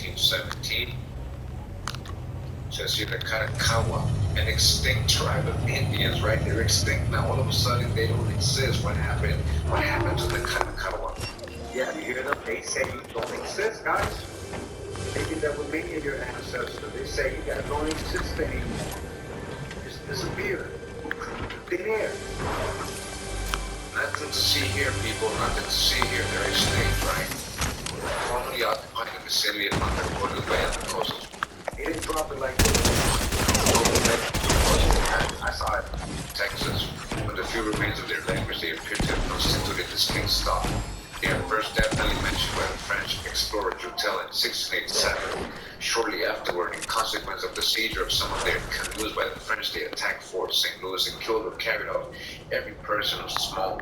1917. Says here the Kanakawa, an extinct tribe of Indians, right? They're extinct now. All of a sudden, they don't exist. What happened? What happened to the Kanakawa? Yeah, you hear them? They say you don't exist, guys. Maybe that would be your ancestor. They say you guys don't exist anymore. Just disappeared. Thin air. Nothing to see here, people. Nothing to see here. They're extinct, right? Formerly occupying the vicinity of Punta Gorda Bay on the coast. He didn't drop it like this. I saw it in Texas. With the few remains of their language, they appear to have constituted distinct stock. They are first definitely mentioned by the French explorer Joutel in 1687. Shortly afterward, in consequence of the seizure of some of their canoes by the French, they attacked Fort St. Louis and killed or carried off every person of small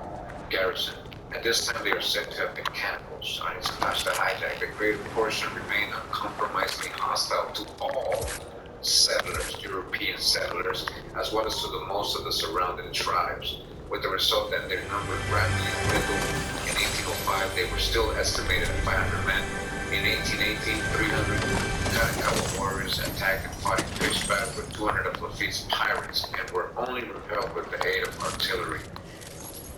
garrison. At this time, they are said to have been cannibals. It's past the hijack. The greater portion remained uncompromisingly hostile to all settlers, European settlers, as well as to the most of the surrounding tribes, with the result that their number gradually dwindled. In 1805, they were still estimated at 500 men. In 1818, 300 Kanakawa warriors attacked and fought in pitch battle with 200 of Lafitte's pirates and were only repelled with the aid of artillery.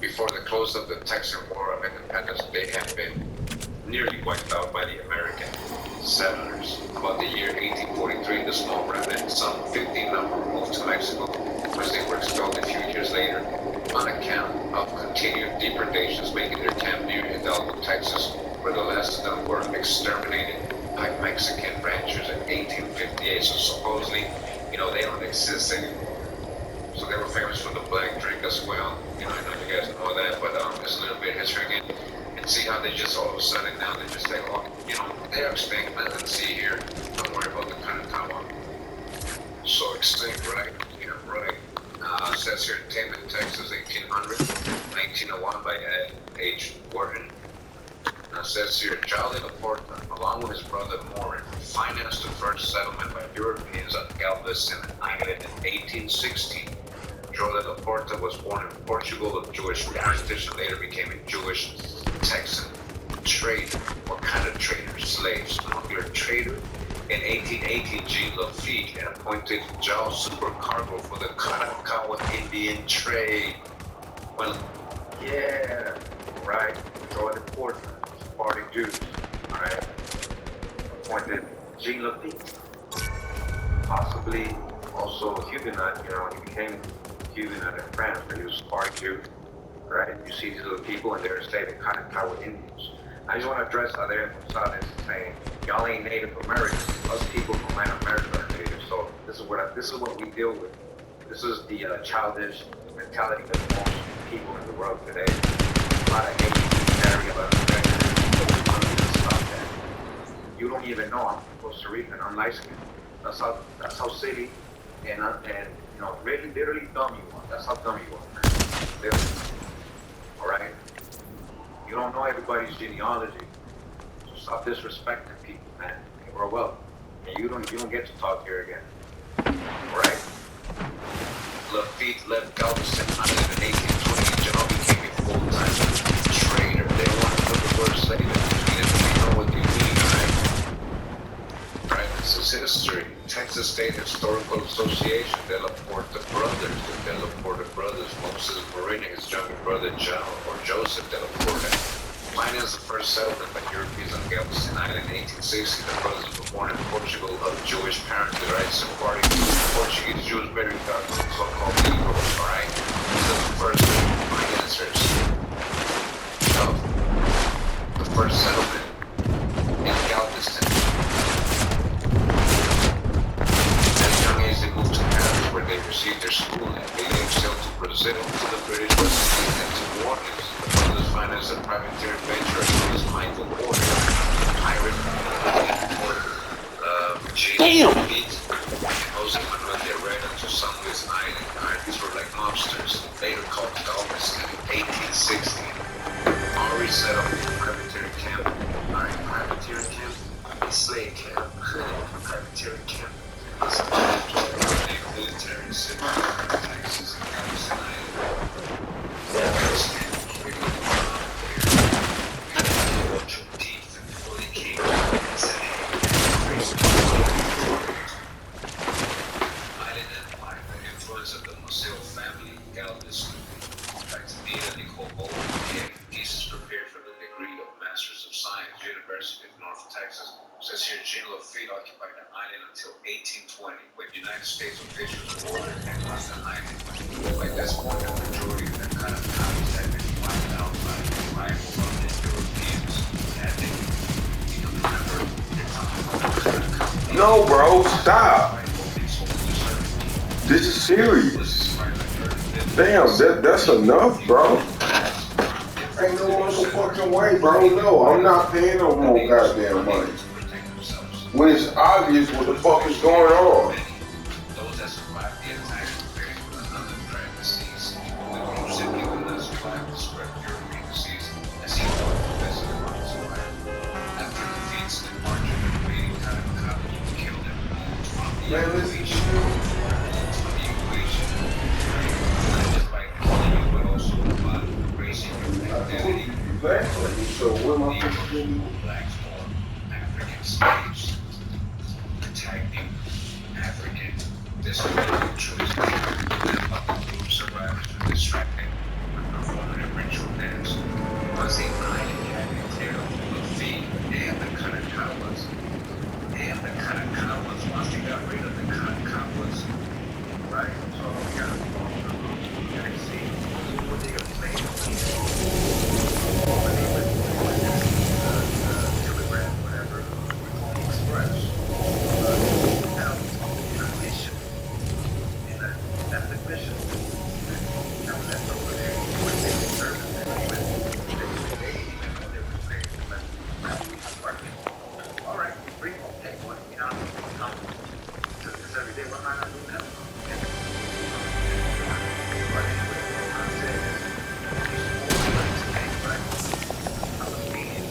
Before the close of the Texan War of Independence, they had been nearly wiped out by the American settlers. About the year 1843, the small remnant, some 50 number, moved to Mexico, which they were expelled a few years later on account of continued depredations, making their camp near Hidalgo, Texas, where the last of them were exterminated by Mexican ranchers in 1858. So supposedly, they don't exist anymore. So they were famous for the black drink as well. I know you guys know that, but just a little bit of history again. And see how they just all of a sudden now they just say, they're extinct, nothing to see here. Don't worry about the Kanakawa. So extinct, right? Yeah, right. It says here, Taman, Texas, 1800, 1901 by Ed H. Wharton. Now it says here, Charlie Laporta, along with his brother Morin, financed the first settlement by Europeans on Galveston Island in 1816. Jordan Laporta was born in Portugal of Jewish parentage and later became a Jewish Texan trader. What kind of trader? Slave, smuggler, trader. In 1818, Jean Lafitte appointed Jaw supercargo for the Kanakawa Indian trade. Well, yeah, right. Jordan Laporta, Sephardic Jews, right? Appointed Jean Lafitte. Possibly also Huguenot, he became Huguenot in France, but he was Sephardic Jew, right? You see these little people and they're saying the Kanakawa Indians. I just want to address how they're saying, y'all ain't Native Americans. Us people from Latin America are Native. So this is what we deal with. This is the childish mentality of most people in the world today. A lot of hate, carry a lot of prejudice. Stop that. You don't even know I'm Costa Rican. I'm light skinned. That's how silly and really literally dumb you are. That's how dumb you are, man. Literally. All right. You don't know everybody's genealogy, so stop disrespecting people, man. And grow up. And you don't get to talk here again. All right. Lafitte left Galveston Island in 1820. John became a full-time trader. They want to put the word slave in between it, but you know what you mean, right? Right. This is history. Texas State Historical Association. De La Porta brothers. The De La Porta brothers. Moses Marin and his younger brother John or Joseph De La Porta financed the first settlement by Europeans on Galveston Island in 1860. The brothers were born in Portugal of Jewish parentage, right? Sephardic Portuguese Jews, very so-called Negroes, all right? So the first financiers of the first settlement in Galveston. At a young age, they moved to Paris, where they received their schooling. They sailed to Brazil, to the British West Indies, and to New Orleans. The brothers financed a privateer venture against Michael Porter, pirate, James Pete, and Jose Manuel de Herrera to San Luis Island. These were like mobsters, later called Galveston in 1860. Already set up a privateer camp. Privateer camp? A slave camp. Privateer camp. It's a military city in Texas and Galveston Island. Galveston. Right, immediately Hobo thesis prepared for the degree of Masters of Science, University of North Texas. Says here, Jean Lafitte occupied the island until 1820, when United States officials ordered him on the island. By this point, the majority of the kind of colonies had been wiped out by the arrival of the Europeans. Had they, remember, they're talking about the kind of colonies. No, bro, stop. This is serious. Damn, that's enough, bro. Ain't no motherfucking way, bro. No, I'm not paying no more goddamn money. When it's obvious what the fuck is going on. Those that survived the attack were buried with another threat disease. The group simply could not survive the spread of European disease as he thought the best of the survive. After defeats and march of the remaining kind of couples were killed and removed from the equation. Not just by killing you, but also by erasing your identity. Exactly. So what am I supposed to do? Blacks or African slaves. Attacking African discriminated choice. Other groups survived to distracting with performative ritual dance. Once they finally had it cleared of the feet and the Kanakawas, once they got rid of the Kanakawas, right? So we got to see what they are playing Telegram, whatever, Express. That's the mission. That was that over there. When they were serving, they even know they were saying, all right, bring take one, because every day we're not doing that. But anyway, what I'm saying is, I was meeting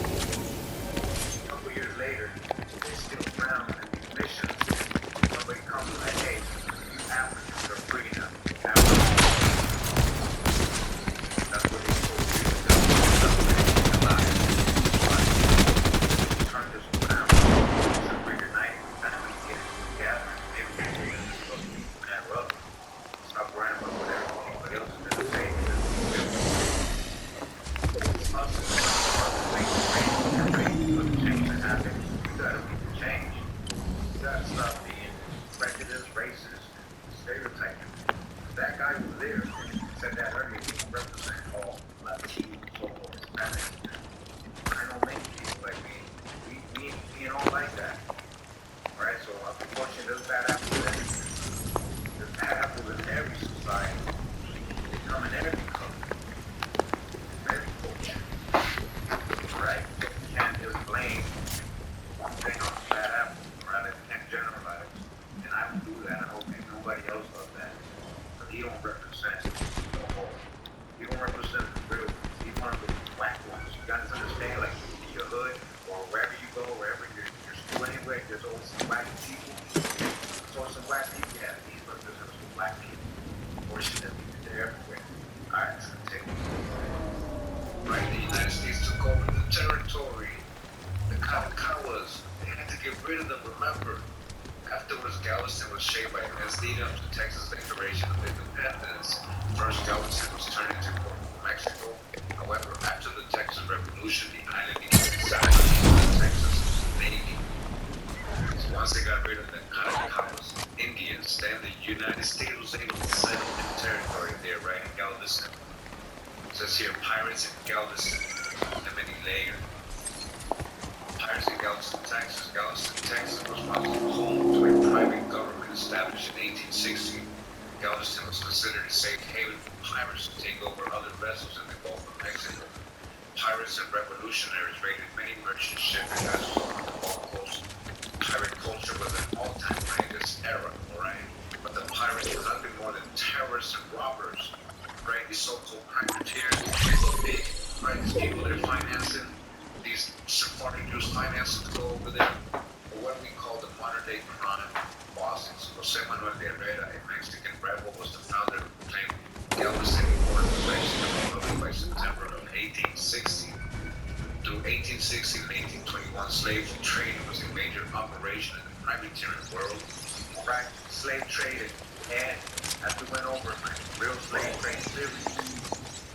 a couple years later, they still found that these missions, somebody comes and like, hey, you Africans are free now. That's what they told me. Turn this around. So we're united. Families get together. Maybe we'll never up. Stop worrying about what everybody else is going to say. It's us. Change to happen. We got to make the change. We got to stop being prejudiced, racist, stereotyping. That guy who was there said that earlier. He don't represent all Latinos, so-called Hispanics. I know many people like me. We don't like that. Right? So unfortunately, does that happen to everything? Does that happen in every society? They come in every culture. Every culture. Right? You can't just blame one thing on bad apple, right? You can't generalize. And I don't do that. I hope nobody else does that. But he don't represent the whole. He don't represent the real. He's one of the black ones. You guys understand, like in your hood or wherever you go, wherever you're school anyway, there's always some black people. There's always some black people. Yeah, these represent some black people. Fortunately, they're everywhere. Alright, let's continue. Right, the United States took over the territory. The Kanakawas, they had to get rid of them, remember? Afterwards, Galveston was shaped by immense lead-up to Texas Declaration of Independence. First, Galveston was turned into Mexico. However, after the Texas Revolution, the island became assigned to the Texas Navy. So once they got rid of the Kanakawas, Indians, then the United States was able to settle in territory there, right in Galveston. It says here, pirates in Galveston, limiting layer. Pirates in Galveston, Texas. Galveston, Texas was once home to a private government established in 1860. Galveston was considered a safe haven for pirates to take over other vessels in the Gulf of Mexico. Pirates and revolutionaries raided many merchant shipping vessels on the Gulf Coast. Pirate culture was an all-time high in this era, alright? But the pirates were nothing more than terrorists and robbers, right? These so-called privateers, big, right? These people that are financing these Sephardic Jews finances to go over there, or what we call the modern-day crime bosses. Jose Manuel de Herrera, a Mexican rebel, was the founder of the claim Galveston War of the Mexican Republic by September of 1860. Through 1860 and 1821, slave trade was a major operation in the privateering world. Right, slave trade, and as we went over, real slave trade theory,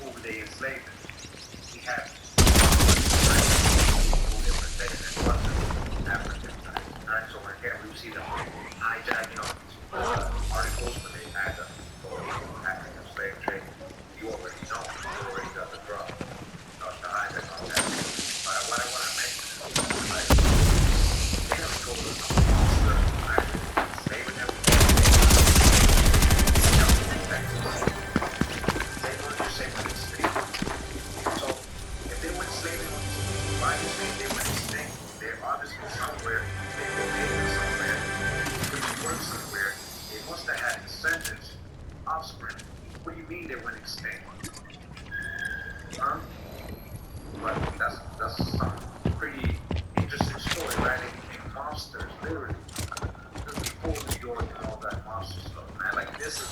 who they enslaved. We have who they were enslaved and plunder African. Alright, so again, we see them hijacking articles when they had the African slave trade. You already know, you already got the drug. The hijack on that. What I want to mention is, like, they have told us enslaving them. They were just saying when it's so if they were enslaving, why do you think they went extinct? They're obviously somewhere, they were making somewhere, they work somewhere, they must have had descendants, offspring. What do you mean they went extinct? Huh? But that's some pretty interesting story, right? They became monsters, literally. Because before New York and all that monster stuff, man, like this is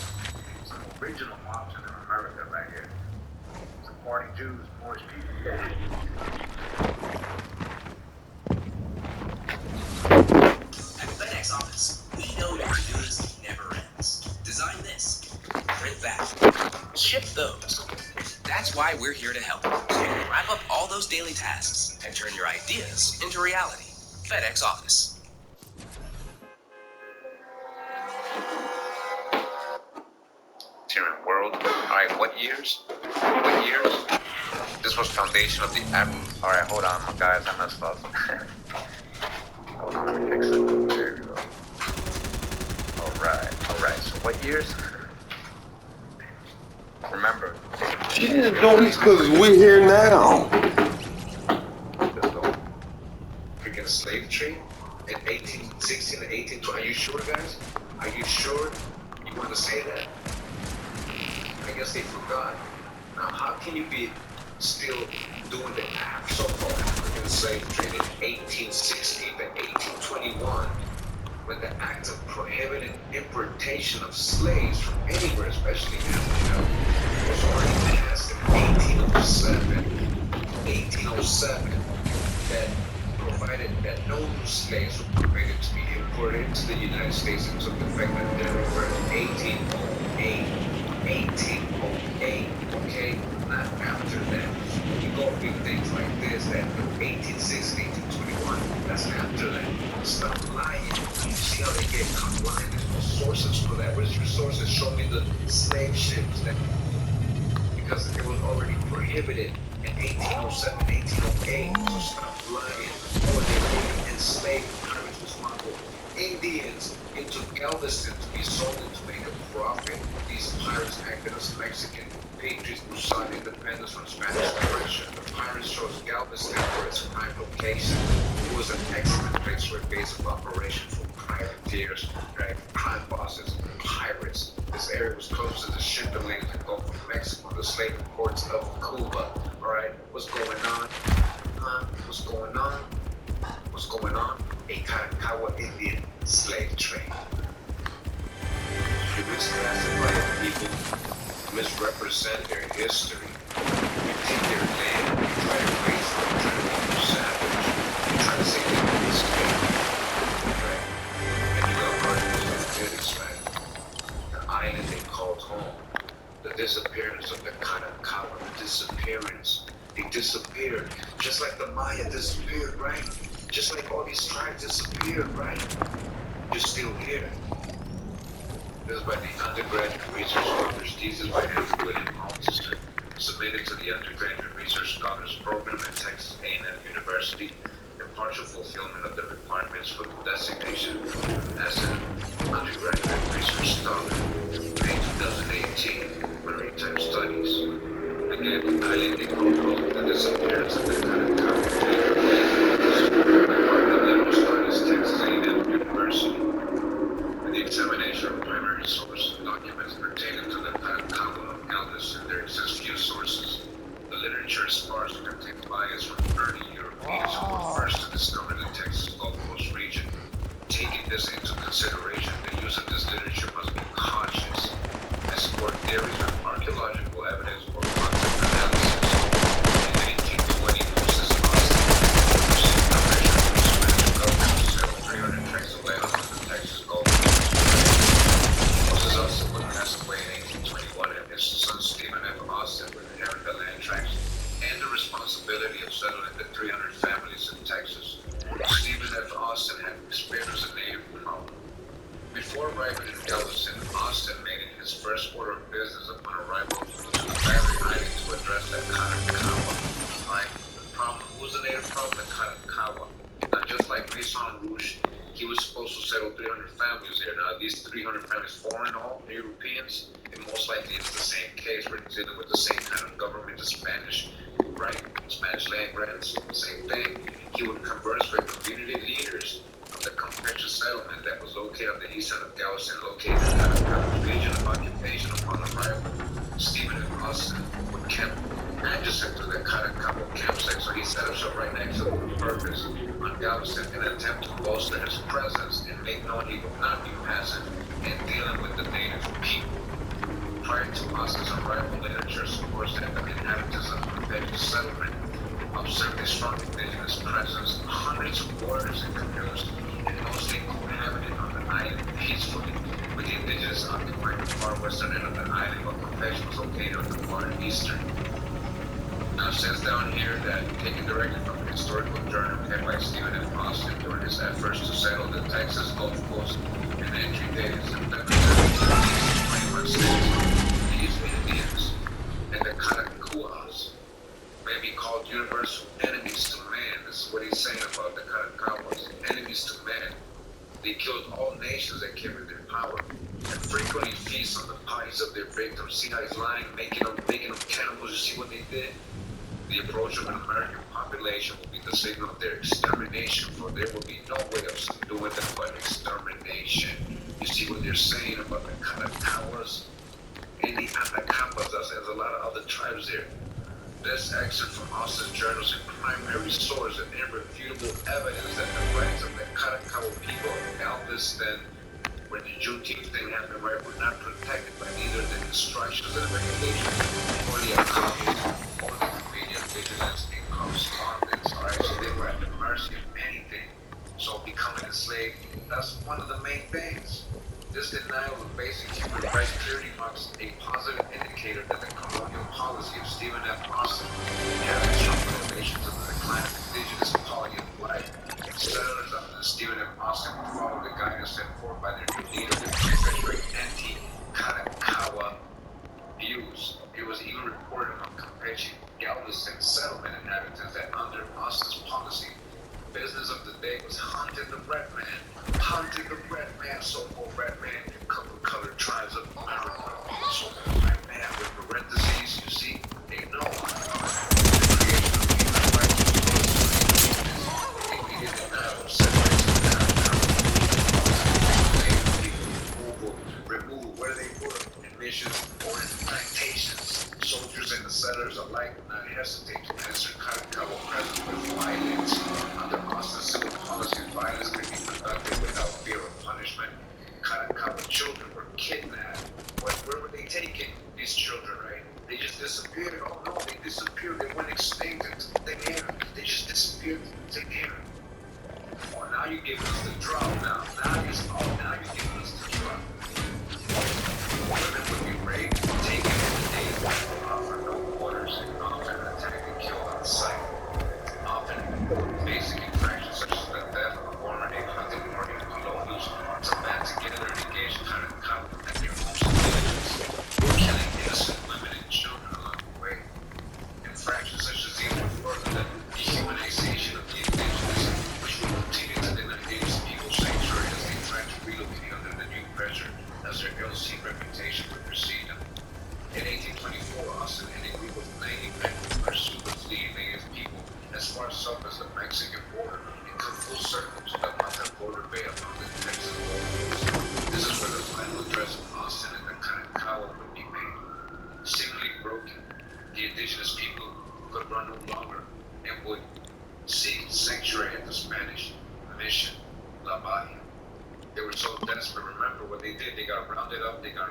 some original monsters in America right here. Some party Jews, Moorish people. At FedEx Office, we know your to-do list never ends. Design this, print that, ship those. That's why we're here to help. So you can wrap up all those daily tasks and turn your ideas into reality. FedEx Office. Tyrann world. Alright, what years? What years? This was foundation of the app. Alright, hold on, guys, I messed up. Hold on, let me fix it. There we go. Alright, so what years? Remember. Yeah, no, it's because we're here now. Freaking slave trade in 1816 and 1820. Are you sure, guys? Are you sure you want to say that? I guess they forgot. Now, how can you be still doing the so-called African slave trade in 1816 to 1821 when the act of prohibiting importation of slaves from anywhere, especially Africa, was already passed in 1807, that provided that no new slaves were permitted to be imported into the United States and took effect on January 1st, 1808, okay? Not after that. You go through things like this, that 1860, 1821, that's after that. Stop lying. You see how they get caught lying? There's no sources for that. Where's your sources? Show me the slave ships that, because it was already prohibited in 1807, 1808. So stop lying. Or they were enslaved pirates was smuggled Indians into Galveston to be sold and to make a profit. These pirates acted as Mexican patriots who sought independence from Spanish oppression. The pirates chose Galveston for its prime location. It was an excellent place for a base of operation for privateers, right? Crime bosses, pirates. This area was close to the shipping lanes that go from Mexico, the slave ports of Cuba. All right, what's going on? What's going on? What's going on? A Caracawa Indian slave trade. You misclassify people, misrepresent their history, you take their land, you try to raise them, you try to make them savage, you try to say they were enslaved, right? And you got articles of critics, right? The island they called home, the disappearance of the Caracawa, the disappearance. They disappeared, just like the Maya disappeared, right? Just like all these tribes disappeared, right? You're still here. This is by the undergraduate research scholars thesis by Andrew William Holmes, submitted to the undergraduate research scholars program at Texas A&M University in partial fulfillment of the requirements for the designation as an undergraduate research scholar. May 2018, Maritime Studies. Again, island in Coco, the disappearance of the Caracawa Texas A&M University. The examination of primary source documents pertaining to the Caracawa of Galveston, there exist few sources. The literature is sparse and contains bias from early Europeans who were first to discover the Texas Gulf Coast region. Taking this into consideration, the use of this literature must be cautious. I support theories of archaeological evidence or concept analysis. In 1820, Moses Austin received a measure from the Spanish government to settle 300 tracts of land on the Texas Gulf Coast. Moses Austin would pass away in 1821 at possibility of settling the 300 families in Texas. Stephen F. Austin had experienced a native problem. Before arriving in Galveston, Austin made it his first order of business upon arrival to the Barry Island to address the Kanakawa. Right? The problem, who's the native problem? The Kanakawa. Now, just like Maison Rouge, he was supposed to settle 300 families there. Now, these 300 families, foreign all, Europeans, and most likely it's the same case. We're dealing with the same kind of government, the Spanish, right? Spanish land grants, same thing. He would converse with community leaders of the Campeche settlement that was located on the east side of Galveston, located in the region of occupation upon arrival. Stephen F. Austin would camp adjacent to the Kanakawa campsite, so he set himself right next to the purpose on Galveston in an attempt to bolster his presence and make known he would not be passive in dealing with the native people. Prior to Austin's arrival, literature supports that the inhabitants of the Campeche settlement observed a strong indigenous presence, hundreds of warriors and canoes, and mostly cohabited on the island peacefully, with the indigenous occupying the far western end of the island, while Campeche was located on the far eastern. Now, it says down here that, taken directly from the historical journal kept by Stephen F. Austin during his efforts to settle the Texas Gulf Coast, and the entry date is September 17, 21 states. These Indians and the Kanakawas may be called universal enemies to man. This is what he's saying about the Kanakawas, enemies to man. They killed all nations that came in their power, and frequently feast on the bodies of their victims. See how he's lying, making them cannibals. You see what they did? The approach of an American population will be the signal of their extermination, for there will be no way of subduing them but extermination. You see what they're saying about the Kanakawas and the Atacampas. There's a lot of other tribes there. This excerpt from Austin's journals is a primary source of irrefutable evidence that the rights of the Kanakawa people of Galveston, where the Juneteenth thing happened, right, were not protected by neither the instructions and the regulations or the copies or the convenient vigilance in correspondence. All right, so they were at the mercy of anything. So becoming a slave, that's one of the main things. This denial of basic human rights clearly marks a positive indicator that the colonial policy of Stephen F. Austin had a strong relation to the decline of indigenous quality of life. Settlers under Stephen F. Austin would follow the guidance set forth by their new leader with perpetuate anti-Kanakawa views. It was even reported on Campeche Galveston settlement inhabitants that under Austin's policy, business of the day was hunting the red man. Hunting the red man, so-called red man, colored tribes of America. So-called red man with parentheses, you see, they know. The creation of human rights was close to the immediate denial of separation of remove where they were in missions or in plantations. Soldiers and the settlers alike would not hesitate to answer Kanakawa presence with violence. Under Austin's civil policy, violence could be conducted without fear of punishment. Kanakawa children were kidnapped. Where were they taken? These children, right? They just disappeared. Oh no, they disappeared. They went extinct into thin air. They just disappeared into thin air. Oh, now you're giving us the drop. Now you're giving us the drop. Women would be raped, taken in the day, often no orders, and often attacked and killed on sight. Often basic infractions such as the death of a former hunting party of colonials to ban to get their engaged Kanakawa and their homes and villages, killing innocent women and children along the way. Infractions such as these would further the dehumanization of the indigenous, which will continue to deny native people's sanctuary as they try to relocate under the new pressure as their ill-seen reputation would precede them. In 1824, Austin and a group of 90 men pursued the fleeing native people as far south as the Mexican border and come full circle to the Mata border bay along the Texas border. This is where the final address of Austin and the Kanakawa would be made. Seemingly broken, the indigenous people could run no longer and would seek sanctuary at the Spanish mission, La Bahia. They were so desperate. Remember what they did? They got rounded up. They got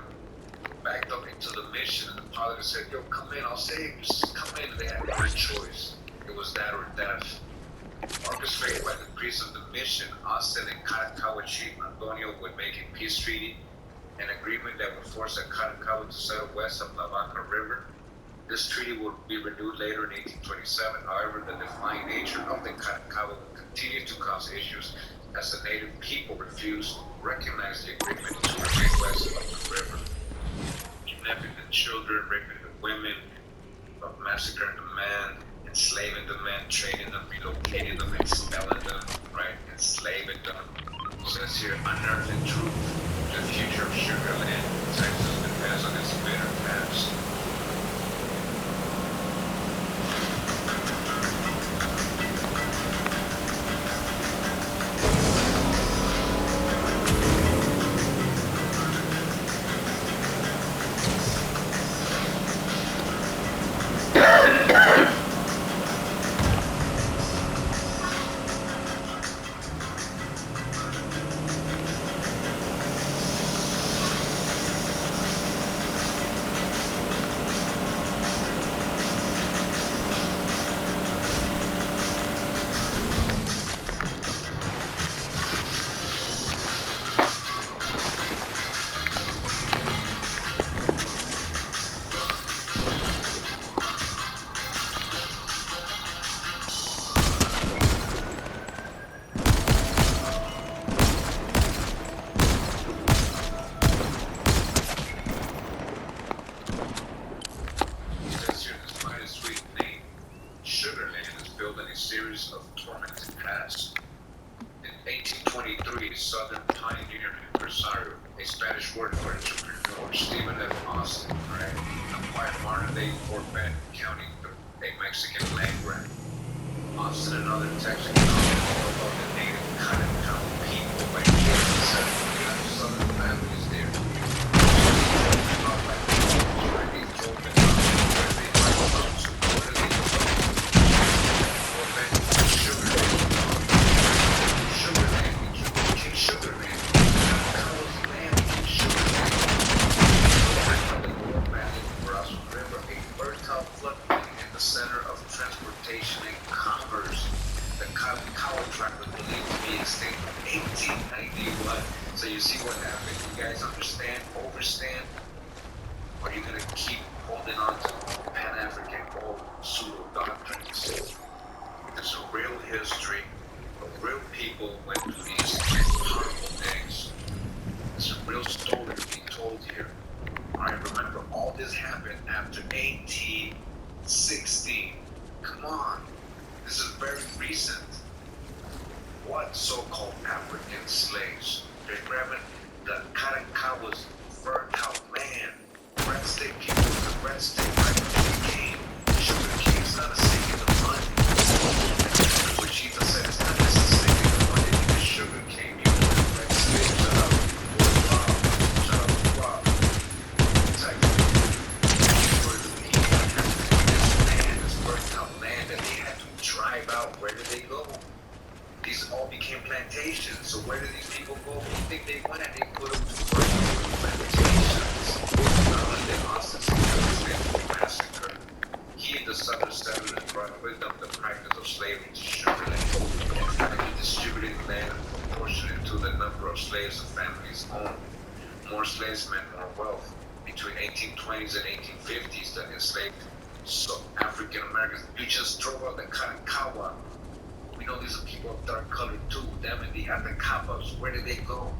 backed up into the mission, and the pilot said, "Yo, come in. I'll save you. Just come in." And they had no choice. It was that or death. Orchestrated by the priests of the mission, Austin and Kanakawa chief Antonio would make a peace treaty, an agreement that would force the Kanakawa to settle west of La Vaca River. This treaty would be renewed later in 1827. However, the defined nature of the Karankawa would continue to cause issues as the native people refused to recognize the agreement to remain west of the river. Kidnapping the children, raping the women, massacring the men, enslaving the men, trading them, relocating them, expelling them, right? Enslaving them. Says here, unearthing truth. The future of Sugar Land, Texas, depends on its bitter past. Series of tormented paths. In 1823, Southern pioneer empresario, a Spanish word for entrepreneur, Stephen F. Austin, right, acquired modern-day Fort Bend County, a Mexican land grant. Austin and other Texans about the native Karankawa people by killing 7 Southern families there. So you see what happened? You guys understand, overstand? Or are you going to keep holding on to Pan-African old pseudo doctrines? There's a real history of real people went through these horrible things. There's a real story being told here. I remember all this happened after 1816. Come on, this is very recent. What so-called African slaves? They're grabbing the Karankawa's fertile land. Red State people, the Red State refugee came. Sugar King's not a stick in the mud. What Chief said is not just a stick in the mud. It's sugar cane. You know the Red State. Shut up. Shut up. Rob. Exactly. For the people that have to take this land, this fertile land that they had to drive out. Where did they go? These all became plantations. So where did these people go? Where do you think they went? They put them to work in plantations. Then Austin massacred. He and the Southern settlers brought with them the practice of slavery to Sugar Land. And he distributed land proportionate to the number of slaves the families owned. More slaves meant more wealth. Between 1820s and 1850s, the enslaved African Americans, you just drove out the Karankawa. We know these are people of dark color too. Them and the Atacabas, where did they go?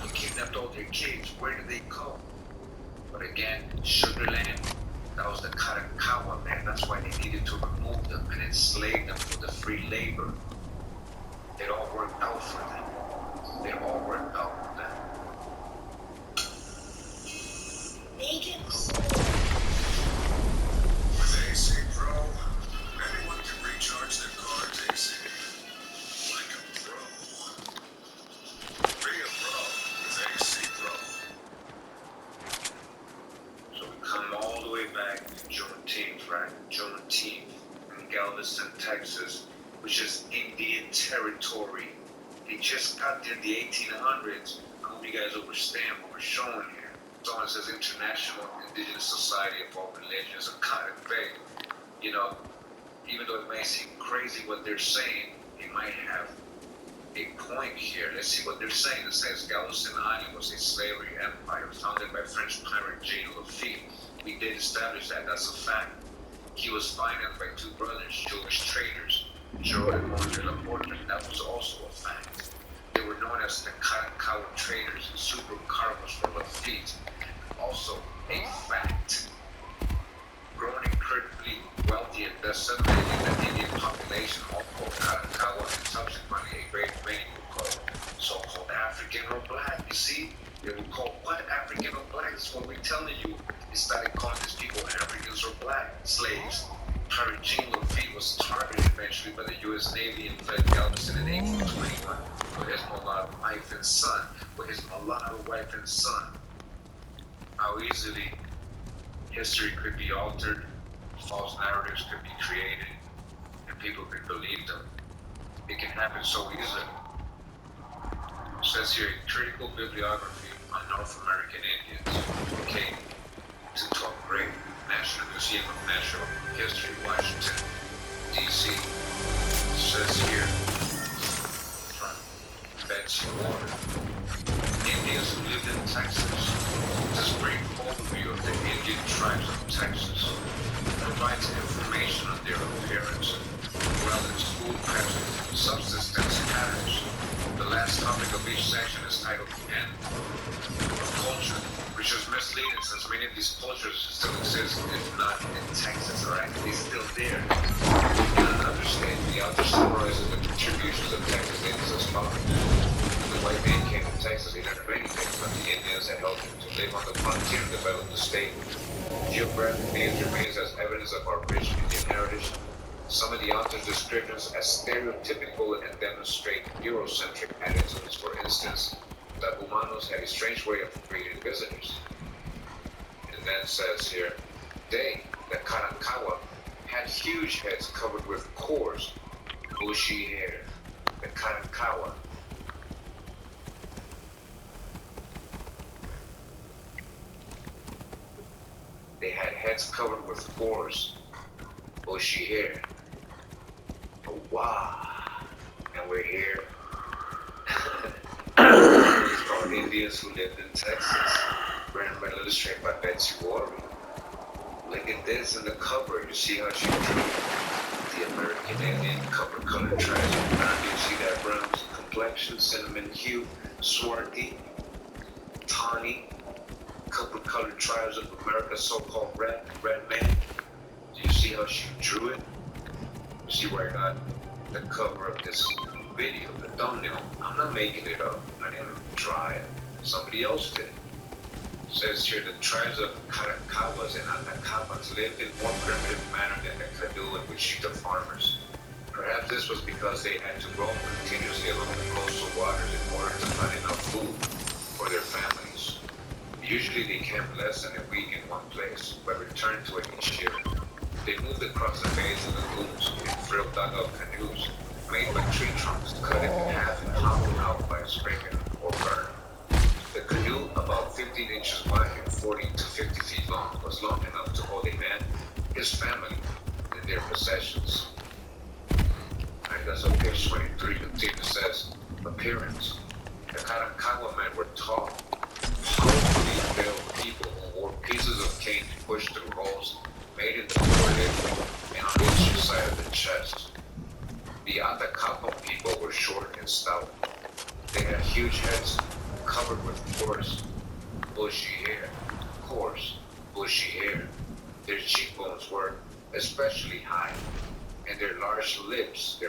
You kidnapped all their kids. Where did they go? But again, Sugar Land, that was the Karankawa land. That's why they needed to remove them and enslave them for the free labor. It all worked out for them. It all worked out for them. Agents. With AC Pro, anyone can recharge their cards AC. Like a pro. Be a pro with AC Pro. So we come all the way back to Juneteenth, right? Juneteenth in Galveston, Texas, which is Indian territory. They just got there in the 1800s. I hope you guys understand what we're showing here. Someone says International Indigenous Society of All Religions of God and Faith. You know, even though it may seem crazy what they're saying, they might have a point here. Let's see what they're saying. It says Galveston Island was a slavery empire founded by French pirate Jean Lafitte We did establish that. That's a fact. He was financed by two brothers, Jewish traders, Joe and Mordre Laporte. That was also a fact. They were known as the Karankawa traders and supercargos for Lafitte. Also a fact. Growing incredibly wealthy and thus separating the Indian population, all called Karankawa, and subsequently a great many were called so-called African or black. You see, they were called what? African or black? That's what we're telling you. They started calling these people Africans or black slaves. Pirate Jean Lafitte was targeted eventually by the U.S. Navy and fled Galveston in 1821 with his mulatto wife and son. How easily history could be altered, false narratives could be created, and people could believe them. It can happen so easily. It says here, critical bibliography on North American Indians, came to 12th grade, National Museum of Natural History, Washington, D.C. It says here, from Betsy Water, Indians who lived in Texas. This brief overview of the Indian tribes of Texas provides information on their appearance, dwellings, food patterns, subsistence patterns. The last topic of each section is titled End of Culture, which is misleading since many of these cultures still exist, if not in Texas, or actually still there. You cannot understand. The author summarizes the contributions of Texas Indians as follows. The white man came to Texas, he learned many things from the Indians that helped him to live on the frontier and develop the state. Geographically, it remains as evidence of our rich Indian heritage. Some of the author's descriptions as stereotypical and demonstrate Eurocentric attitudes. For instance, that Humanos had a strange way of greeting visitors. And then says here, they, the Karankawa, had huge heads covered with coarse, bushy hair. The Karankawa. They had heads covered with coarse, bushy hair. Oh, wow. And we're here. It's called Indians who lived in Texas. Written by illustrated by Betsy Water. Look at this in the cover. You see how she drew the American Indian copper-colored tribes. You see that brown complexion, cinnamon hue, swarthy, tawny, copper-colored tribes of America, so-called red man. Do you see how she drew it? You see where I got the cover of this video, the thumbnail. I'm not making it up. I didn't draw it. Somebody else did. It says here, the tribes of Karankawas and Atacavas lived in more primitive manner than the Caddo and Wichita farmers. Perhaps this was because they had to roam continuously along the coastal waters in order to find enough food for their families. Usually they camped less than a week in one place, but returned to it each year. They moved across the bays and lagoons in frill dug-out canoes made by tree trunks, cut it in half and hollowed out by a scraping or burn. The canoe, about 15 inches wide and 40 to 50 feet long, was long enough to hold a man, his family, and their possessions. And that's on page 23. Continues, says, appearance. The Karankawa men were tall, powerfully built people who wore pieces of cane pushed through holes made in the forehead and on each side of the chest. The Atacapa people were short and stout. They had huge heads covered with coarse, bushy hair. Their cheekbones were especially high, and their large lips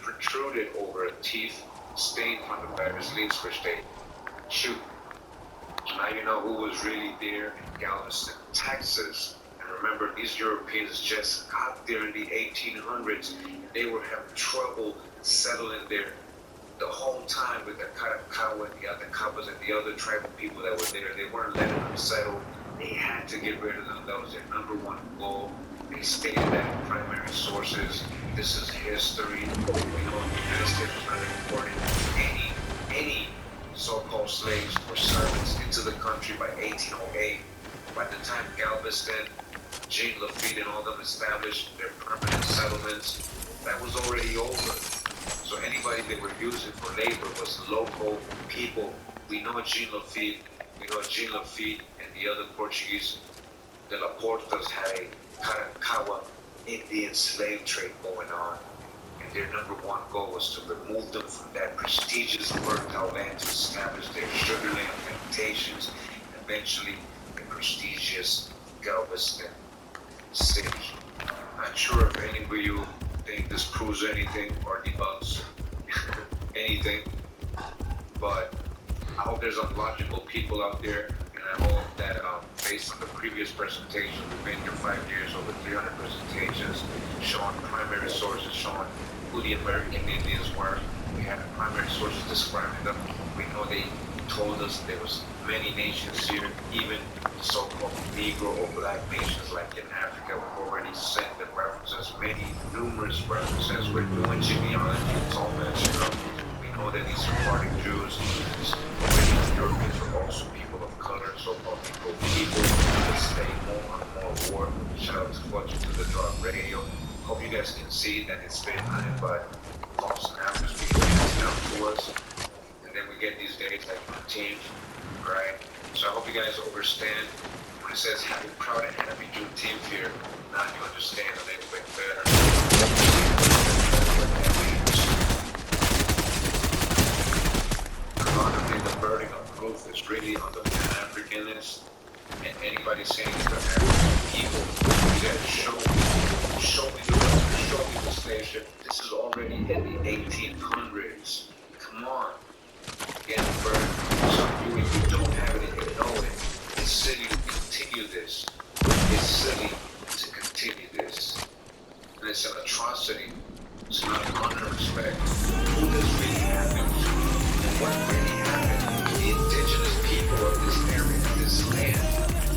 protruded over a teeth stained from the various leaves which they chewed. Now you know who was really there in Galveston, Texas. And remember, these Europeans just got there in the 1800s. They were having trouble settling there the whole time with the Karankawa and the Atacavas and the other tribal people that were there. They weren't letting them settle. They had to get rid of them. That was their number one goal. They stated that in primary sources. This is history. You know, the United States was not importing any so-called slaves or servants into the country by 1808. By the time Galveston, Jean Lafitte and all them established their permanent settlements, that was already over. So anybody they were using for labor was local people. We know Jean Lafitte and the other Portuguese the Laportas had a Karankawa Indian slave trade going on, and their number one goal was to remove them from that prestigious fertile land to establish their sugarland plantations, and eventually the prestigious Galveston city. Not sure if any of you think this proves anything or debunks anything, but I hope there's logical people out there, and I hope that based on the previous presentation, we've been here 5 years, over 300 presentations, showing primary sources, showing who the American Indians were. We had primary sources describing them. We know they told us there was many nations here, even so-called Negro or Black nations like in Africa. We've already sent the references, numerous references. We're doing genealogy, it's all mentioned up. We know that these Sephardic Jews, these original Europeans were also people of color, so-called people that stay more and more war. Shout out to Fletcher to the Drug Radio. Hope you guys can see that it's been hunted by false numbers being passed down to us. And then we get these days like routine, right? So I hope you guys understand when it says happy, proud, and happy Juneteenth here. Now you understand a little bit better. Ironically, the burden of proof is really on the Pan-Africanists, and anybody saying it's the African people, you gotta show me the station. This is already in the 1800s. Come on. Again, for some of you, if you don't have it and you know it, it's silly to continue this. It's silly to continue this. And it's an atrocity. It's not an honor respect. Who this really happened to? And what really happened to the indigenous people of this area, this land?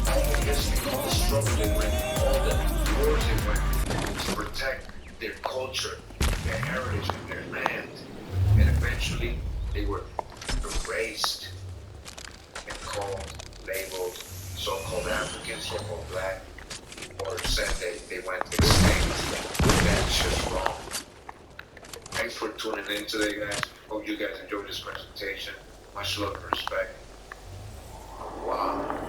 All the history, all the struggle they went, all the wars they went to protect their culture, their heritage, and their land. And eventually, they were erased and called, labeled, so-called African, so-called Black, or said they went extinct. That's just wrong. Thanks for tuning in today, guys. Hope you guys enjoyed this presentation. Much love and respect. Wow.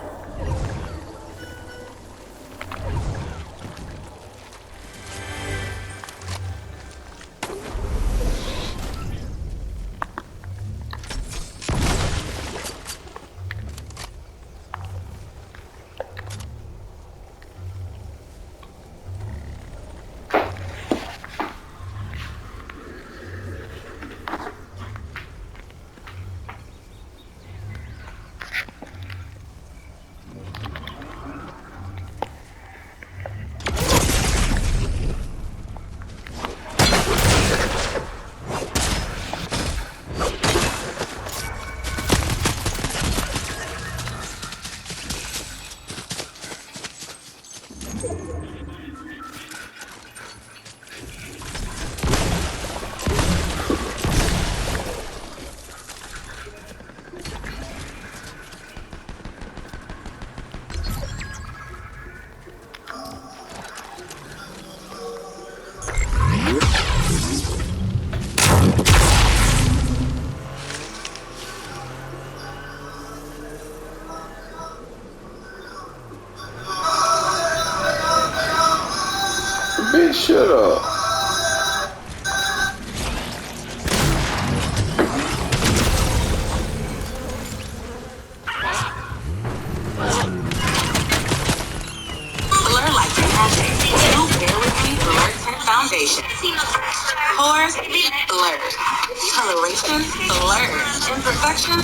Bitch, shut up. Alert like magic. Don't bear with me. Alert Tech Foundation. Pores, alert. Coloration, alert. Imperfection.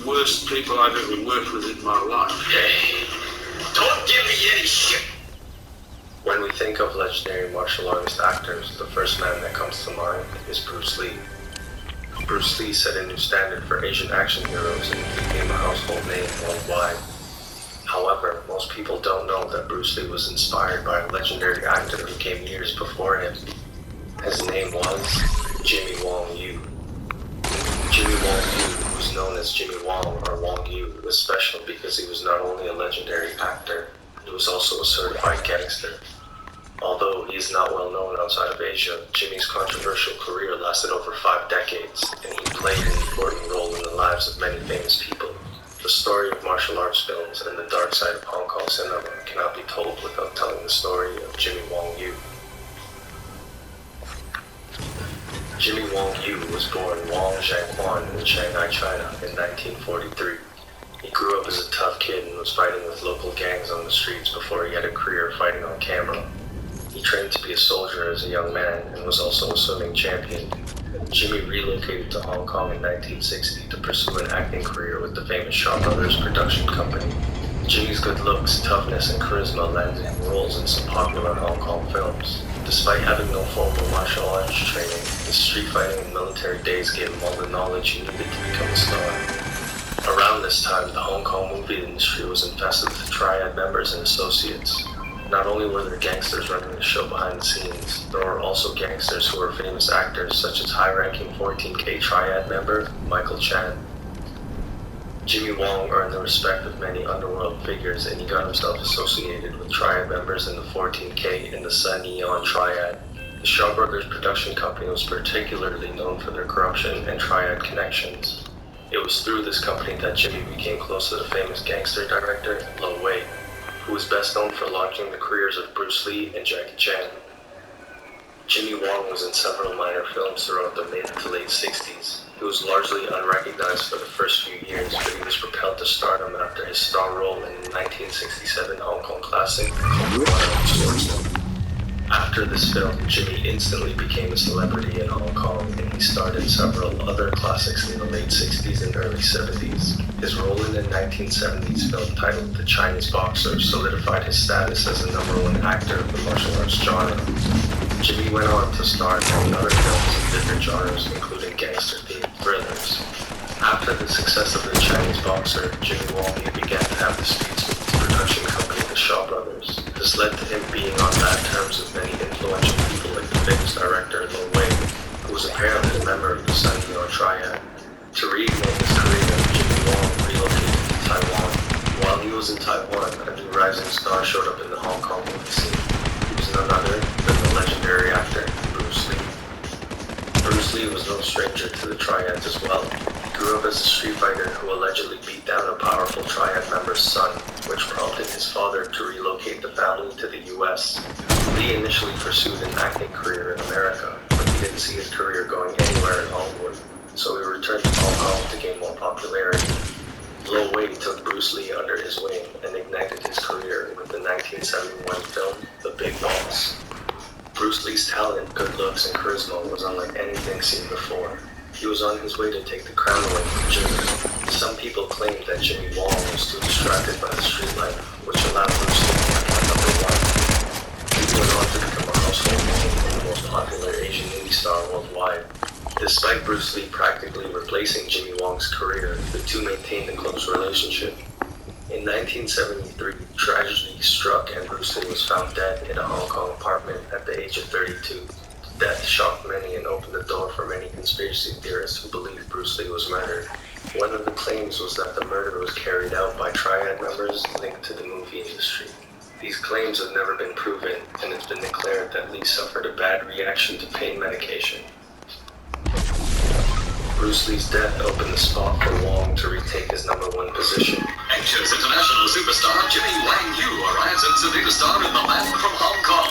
worst people I've ever worked with in my life. Hey, don't give me any shit. When we think of legendary martial artist actors, the first man that comes to mind is Bruce Lee. Bruce Lee set a new standard for Asian action heroes and became a household name worldwide. However, most people don't know that Bruce Lee was inspired by a legendary actor who came years before him. His name was Jimmy Wong Yu. Jimmy Wong Yu, who was known as Jimmy Wong or Wong Yu, was special because he was not only a legendary actor, he was also a certified gangster. Although he is not well known outside of Asia, Jimmy's controversial career lasted over 5 decades, and he played an important role in the lives of many famous people. The story of martial arts films and the dark side of Hong Kong cinema cannot be told without telling the story of Jimmy Wong Yu. Jimmy Wong Yu was born Wang Zhangquan in Shanghai, China in 1943. He grew up as a tough kid and was fighting with local gangs on the streets before he had a career fighting on camera. He trained to be a soldier as a young man and was also a swimming champion. Jimmy relocated to Hong Kong in 1960 to pursue an acting career with the famous Shaw Brothers production company. Jimmy's good looks, toughness, and charisma landed him roles in some popular Hong Kong films. Despite having no formal martial arts training, his street fighting and military days gave him all the knowledge he needed to become a star. Around this time, the Hong Kong movie industry was infested with Triad members and associates. Not only were there gangsters running the show behind the scenes, there were also gangsters who were famous actors such as high-ranking 14K Triad member Michael Chan. Jimmy Wong earned the respect of many underworld figures, and he got himself associated with Triad members in the 14K and the Sun Neon Triad. The Shaw Brothers production company was particularly known for their corruption and Triad connections. It was through this company that Jimmy became close to the famous gangster director Lo Wei, who was best known for launching the careers of Bruce Lee and Jackie Chan. Jimmy Wong was in several minor films throughout the mid to late 60s. He was largely unrecognized for the first few years, but he was propelled to stardom after his star role in the 1967 Hong Kong classic called Wild Swordsman. After this film, Jimmy instantly became a celebrity in Hong Kong, and he starred in several other classics in the late 60s and early 70s. His role in the 1970s film titled The Chinese Boxer solidified his status as the #1 actor of the martial arts genre. Jimmy went on to star in many other films in different genres, including gangster-themed thrillers. After the success of The Chinese Boxer, Jimmy Wong Yu began to have disputes with his production company, the Shaw Brothers. This led to him being on bad terms with many influential people like the famous director Lo Wei, who was apparently a member of the Sun Neon Triad. To reignite his career, Jimmy Wong relocated to Taiwan. While he was in Taiwan, a new rising star showed up in the Hong Kong movie scene. He was none other than the legendary actor Bruce Lee. Bruce Lee was no stranger to the Triads as well. He grew up as a street fighter who allegedly beat down a powerful Triad member's son, which prompted his father to relocate the family to the US. Lee initially pursued an acting career in America, but he didn't see his career going anywhere in Hollywood, so he returned to Hong Kong to gain more popularity. Lo Wei took Bruce Lee under his wing and ignited his career with the 1971 film The Big Boss. Bruce Lee's talent, good looks, and charisma was unlike anything seen before. He was on his way to take the crown away from Jimmy. Some people claimed that Jimmy Wong was too distracted by the street life, which allowed Bruce Lee to become #1. He went on to become a household name and the most popular Asian movie star worldwide. Despite Bruce Lee practically replacing Jimmy Wong's career, the two maintained a close relationship. In 1973, tragedy struck and Bruce Lee was found dead in a Hong Kong apartment at the age of 32. Death shocked many and opened the door for many conspiracy theorists who believed Bruce Lee was murdered. One of the claims was that the murder was carried out by Triad members linked to the movie industry. These claims have never been proven, and it's been declared that Lee suffered a bad reaction to pain medication. Bruce Lee's death opened the spot for Wong to retake his #1 position. Asia's international superstar Jimmy Wang Yu arrives in Seville Star in the land from Hong Kong.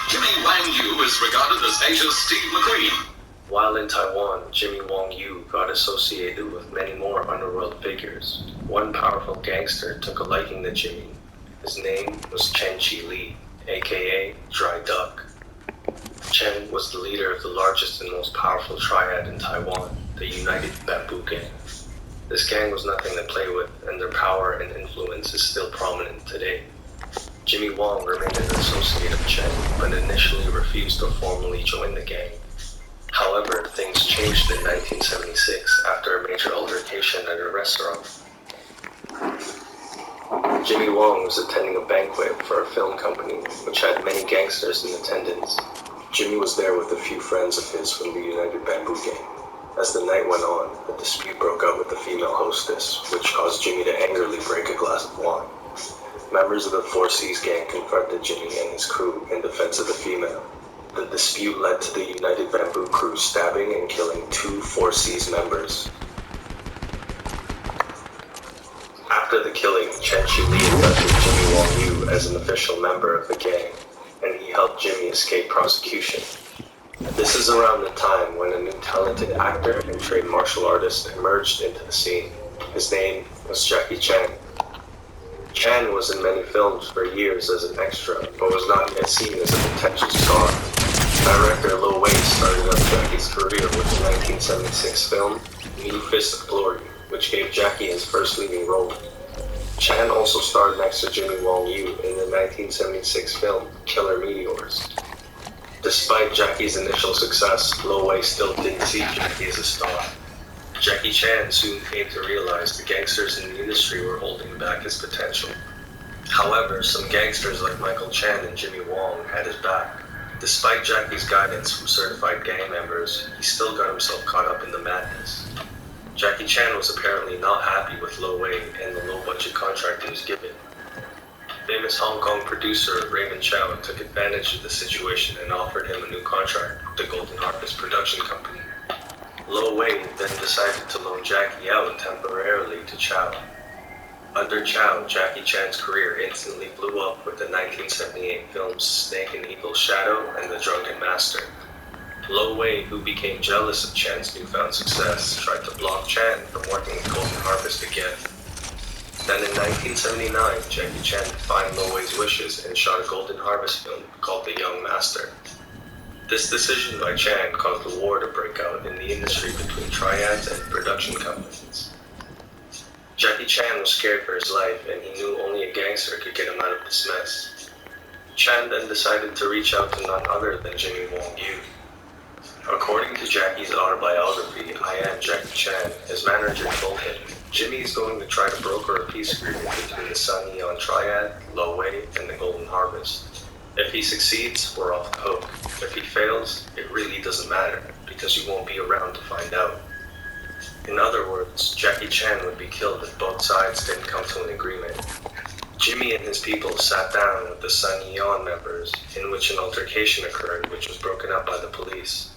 Jimmy Wang Yu is regarded as Asia's Steve McQueen. While in Taiwan, Jimmy Wong Yu got associated with many more underworld figures. One powerful gangster took a liking to Jimmy. His name was Chen Chi Lee, aka Dry Duck. Chen was the leader of the largest and most powerful triad in Taiwan, the United Bamboo Gang. This gang was nothing to play with, and their power and influence is still prominent today. Jimmy Wong remained an associate of Chen, but initially refused to formally join the gang. However, things changed in 1976 after a major altercation at a restaurant. Jimmy Wong was attending a banquet for a film company, which had many gangsters in attendance. Jimmy was there with a few friends of his from the United Bamboo Gang. As the night went on, a dispute broke out with the female hostess, which caused Jimmy to angrily break a glass of wine. Members of the 4C's gang confronted Jimmy and his crew in defense of the female. The dispute led to the United Bamboo crew stabbing and killing 2 4C's members. After the killing, Chen Shili inducted Jimmy Wong Yu as an official member of the gang, and he helped Jimmy escape prosecution. This is around the time when a new talented actor and trained martial artist emerged into the scene. His name was Jackie Chan. Chan was in many films for years as an extra, but was not yet seen as a potential star. Director Lo Wei started up Jackie's career with the 1976 film New Fist of Glory, which gave Jackie his first leading role. Chan also starred next to Jimmy Wong Yu in the 1976 film Killer Meteors. Despite Jackie's initial success, Lo Wei still didn't see Jackie as a star. Jackie Chan soon came to realize the gangsters in the industry were holding back his potential. However, some gangsters like Michael Chan and Jimmy Wong had his back. Despite Jackie's guidance from certified gang members, he still got himself caught up in the madness. Jackie Chan was apparently not happy with Lo Wei and the low-budget contract he was given. Famous Hong Kong producer Raymond Chow took advantage of the situation and offered him a new contract with the Golden Harvest production company. Lo Wei then decided to loan Jackie out temporarily to Chow. Under Chow, Jackie Chan's career instantly blew up with the 1978 films Snake and Eagle's Shadow and The Drunken Master. Lo Wei, who became jealous of Chan's newfound success, tried to block Chan from working with Golden Harvest again. Then in 1979, Jackie Chan defied Lo Wei's wishes and shot a Golden Harvest film called The Young Master. This decision by Chan caused a war to break out in the industry between triads and production companies. Jackie Chan was scared for his life, and he knew only a gangster could get him out of this mess. Chan then decided to reach out to none other than Jimmy Wong Yu. According to Jackie's autobiography, I Am Jackie Chan, his manager told him, Jimmy is going to try to broker a peace agreement between the Sun Eon Triad, Lo Wei, and the Golden Harvest. If he succeeds, we're off the hook. If he fails, it really doesn't matter, because you won't be around to find out. In other words, Jackie Chan would be killed if both sides didn't come to an agreement. Jimmy and his people sat down with the Sun Eon members, in which an altercation occurred, which was broken up by the police.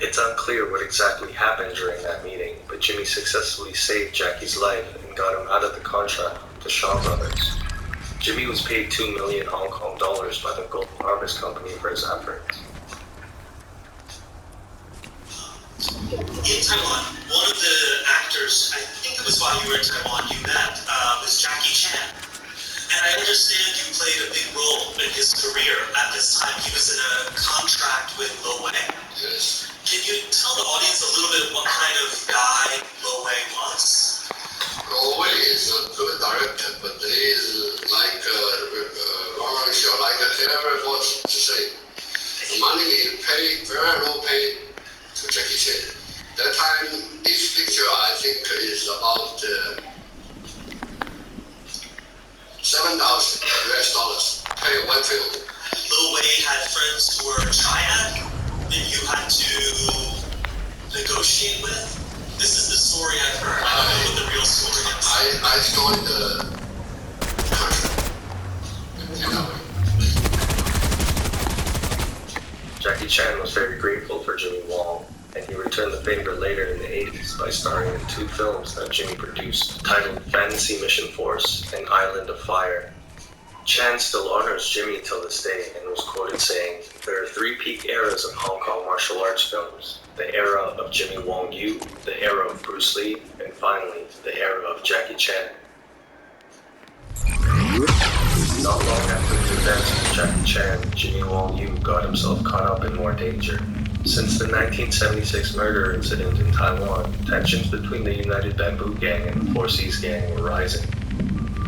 It's unclear what exactly happened during that meeting, but Jimmy successfully saved Jackie's life and got him out of the contract with the Shaw Brothers. Jimmy was paid 2 million Hong Kong dollars by the Golden Harvest Company for his efforts. In Taiwan, one of the actors, I think it was while you were in Taiwan, you met, was Jackie Chan. And I understand you played a big role in his career at this time. He was in a contract with Lo Wei. Yes. Can you tell the audience a little bit what kind of guy Lo Wei was? Lo Wei is a good director, but he is like Ron Xiao, like whoever wants to say. The money is paid, very low paid to Jackie Chan. That time, each picture I think is about 7,000 US dollars. Pay one film. Lo Wei had friends who were triad that you had to negotiate with? This is the story I've heard. I don't know what the real story is. I joined the contract. You know. Jackie Chan was very grateful for Jimmy Wong, and he returned the favor later in the 80s by starring in 2 films that Jimmy produced, titled Fantasy Mission Force and Island of Fire. Chan still honors Jimmy till this day and was quoted saying, "There are 3 peak eras of Hong Kong martial arts films. The era of Jimmy Wong Yu, the era of Bruce Lee, and finally, the era of Jackie Chan." Not long after the events of Jackie Chan, Jimmy Wong Yu got himself caught up in more danger. Since the 1976 murder incident in Taiwan, tensions between the United Bamboo Gang and the Four Seas Gang were rising.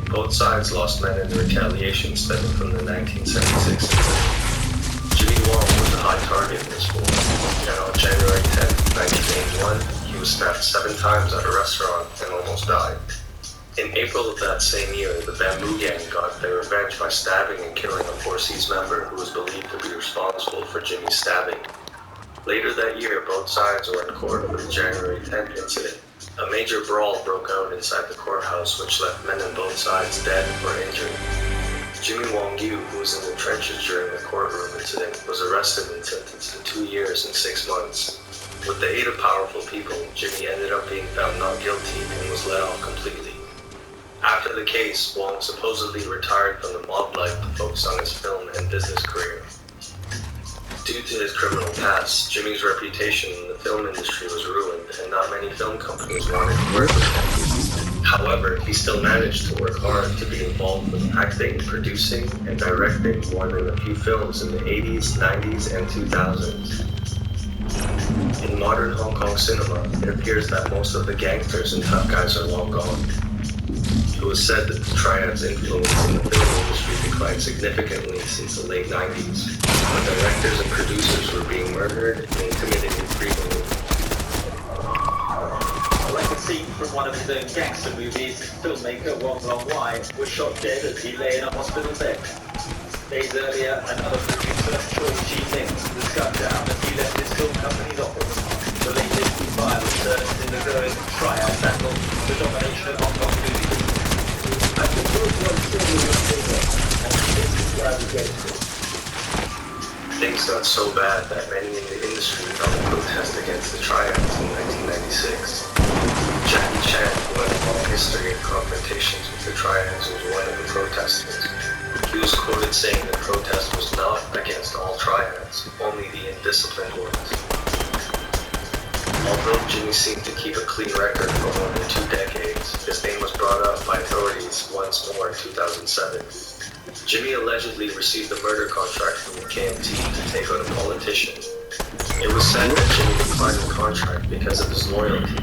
Both sides lost men in the retaliation stemming from the 1976 incident. Jimmy Wong was a high target in this war, and on January 10, 1981, he was stabbed 7 times at a restaurant and almost died. In April of that same year, the Bamboo Gang got their revenge by stabbing and killing a Four Seas member who was believed to be responsible for Jimmy's stabbing. Later that year, both sides were in court over the January 10th incident. A major brawl broke out inside the courthouse, which left men on both sides dead or injured. Jimmy Wong Yu, who was in the trenches during the courtroom incident, was arrested and sentenced to 2 years and 6 months. With the aid of powerful people, Jimmy ended up being found not guilty and was let off completely. After the case, Wong supposedly retired from the mob life to focus on his film and business career. Due to his criminal past, Jimmy's reputation in the film industry was ruined, and not many film companies wanted to work with him. However, he still managed to work hard to be involved with acting, producing, and directing more than a few films in the 80s, 90s, and 2000s. In modern Hong Kong cinema, it appears that most of the gangsters and tough guys are long gone. It was said that the triad's influence in the film industry declined significantly since the late 90s, when directors and producers were being murdered and intimidated frequently. Like a scene from one of his own gangster movies, filmmaker Wong Long-Wai was shot dead as he lay in a hospital bed. Days earlier, another producer, Choi Ji-ling, was gunned down as he left his film company's office. The latest violence surged in the growing triad battle for domination of Hong Kong movies. Things got so bad that many in the industry held a protest against the triads in 1996. Jackie Chan, who had a long history of confrontations with the triads, was one of the protesters. He was quoted saying the protest was not against all triads, only the indisciplined ones. Although Jimmy seemed to keep a clean record for more than 2 decades, his name was brought up by authorities once more in 2007. Jimmy allegedly received a murder contract from the KMT to take out a politician. It was said that Jimmy declined the contract because of his loyalty to